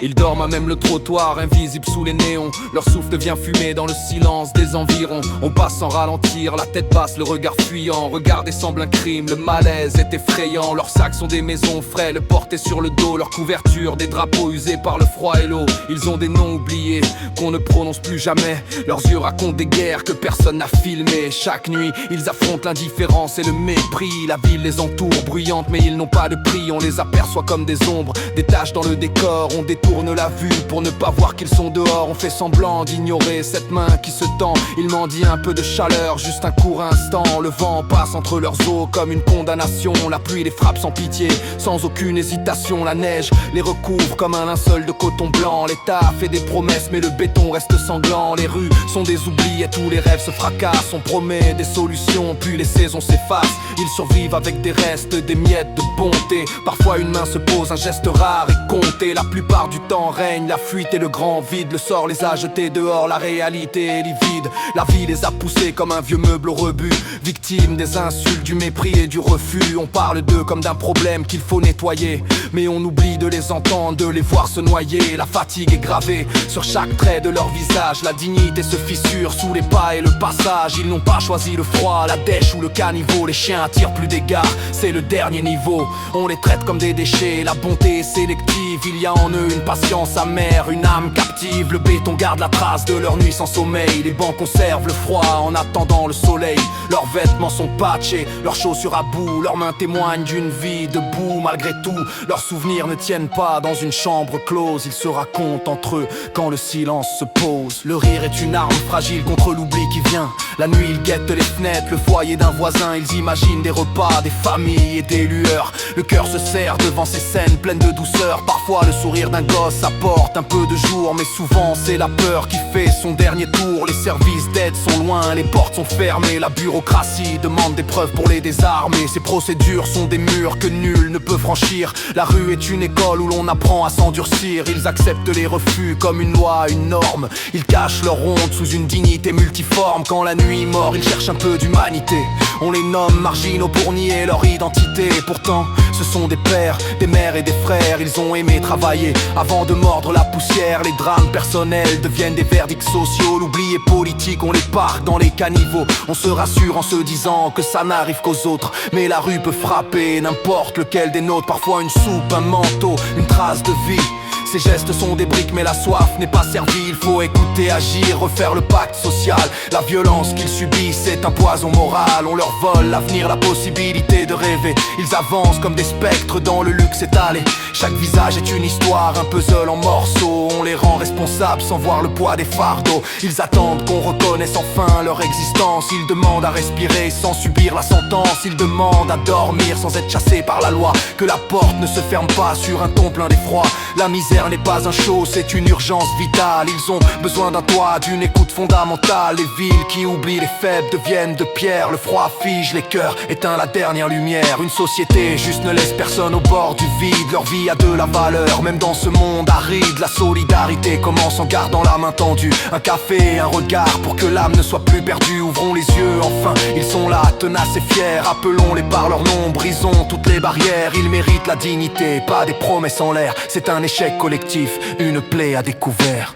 Ils dorment à même le trottoir, invisibles sous les néons. Leur souffle devient fumée dans le silence des environs. On passe sans ralentir, la tête basse, le regard fuyant. Regarder semble un crime, le malaise est effrayant. Leurs sacs sont des maisons frêles portées sur le dos. Leur couverture, des drapeaux usés par le froid et l'eau. Ils ont des noms oubliés qu'on ne prononce plus jamais. Leurs yeux racontent des guerres que personne n'a filmées. Chaque nuit, ils affrontent l'indifférence et le mépris. La ville les entoure, bruyante mais ils n'ont pas de prix. On les aperçoit comme des ombres, des taches dans le décor. On détourne la vue pour ne pas voir qu'ils sont dehors. On fait semblant d'ignorer cette main qui se tend. Ils mendient un peu de chaleur, juste un court instant. Le vent passe entre leurs os comme une condamnation. La pluie les frappe sans pitié, sans aucune hésitation. La neige les recouvre comme un linceul de coton blanc. L'État fait des promesses mais le béton reste sanglant. Les rues sont des oublis et tous les rêves se fracassent. On promet des solutions puis les saisons s'effacent. Ils survivent avec des restes, des miettes de bonté. Parfois une main se pose, un geste rare et compté. La plupart du temps règne la fuite et le grand vide. Le sort les a jetés dehors, la réalité est livide. La vie les a poussés comme un vieux meuble au rebut. Victimes des insultes, du mépris et du refus. On parle d'eux comme d'un problème qu'il faut nettoyer, mais on oublie de les entendre, de les voir se noyer. La fatigue est gravée sur chaque trait de leur visage. La dignité se fissure sous les pas et le passage. Ils n'ont pas choisi le froid, la dèche ou le caniveau. Les chiens attirent plus d'égards, c'est le dernier niveau. On les traite comme des déchets, la bonté est sélective. Il y a en eux une patience amère, une âme captive. Le béton garde la trace de leur nuit sans sommeil. Les bancs conservent le froid en attendant le soleil. Leurs vêtements sont patchés, leurs chaussures à bout. Leurs mains témoignent d'une vie debout. Malgré tout, leurs souvenirs ne tiennent pas dans une chambre close. Ils se racontent entre eux quand le silence se pose. Le rire est une arme fragile contre l'oubli qui vient. La nuit ils guettent les fenêtres, le foyer d'un voisin. Ils imaginent des repas, des familles et des lueurs. Le cœur se serre devant ces scènes pleines de douceur. Parfois le sourire d'un gosse apporte un peu de jour, mais souvent c'est la peur qui fait son dernier tour. Les services d'aide sont loin, les portes sont fermées. La bureaucratie demande des preuves pour les désarmer. Ces procédures sont des murs que nul ne peut franchir. La rue est une école où l'on apprend à s'endurcir. Ils acceptent les refus comme une loi, une norme. Ils cachent leur honte sous une dignité multiforme. Quand la nuit mord, ils cherchent un peu d'humanité. On les nomme marginaux pour nier leur identité. Pourtant, ce sont des pères, des mères et des frères. Ils ont aimé travailler avant de mordre la poussière. Les drames personnels deviennent des verdicts sociaux. L'oubli est politique, on les parque dans les caniveaux. On se rassure en se disant que ça n'arrive qu'aux autres. Mais la rue peut frapper n'importe lequel des nôtres. Parfois une soupe, un manteau, une trace de vie. Ces gestes sont des briques mais la soif n'est pas servie. Il faut écouter, agir, refaire le pacte social. La violence qu'ils subissent est un poison moral. On leur vole l'avenir, la possibilité de rêver. Ils avancent comme des spectres dans le luxe étalé. Chaque visage est une histoire, un puzzle en morceaux. On les rend responsables sans voir le poids des fardeaux. Ils attendent qu'on reconnaisse enfin leur existence. Ils demandent à respirer sans subir la sentence. Ils demandent à dormir sans être chassés par la loi. Que la porte ne se ferme pas sur un ton plein d'effroi. La misère n'est pas un show, c'est une urgence vitale. Ils ont besoin d'un toit, d'une écoute fondamentale. Les villes qui oublient les faibles deviennent de pierre. Le froid fige les cœurs, éteint la dernière lumière. Une société juste ne laisse personne au bord du vide. Leur vie a de la valeur, même dans ce monde aride. La solidarité commence en gardant la main tendue. Un café, un regard pour que l'âme ne soit plus perdue. Ouvrons les yeux, enfin, ils sont là, tenaces et fiers. Appelons-les par leur nom, brisons toutes les barrières. Ils méritent la dignité, pas des promesses en l'air. C'est un échec collectif, une plaie à découvert.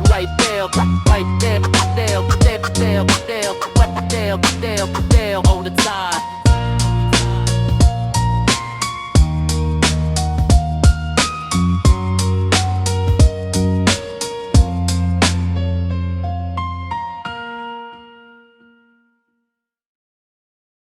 Right there,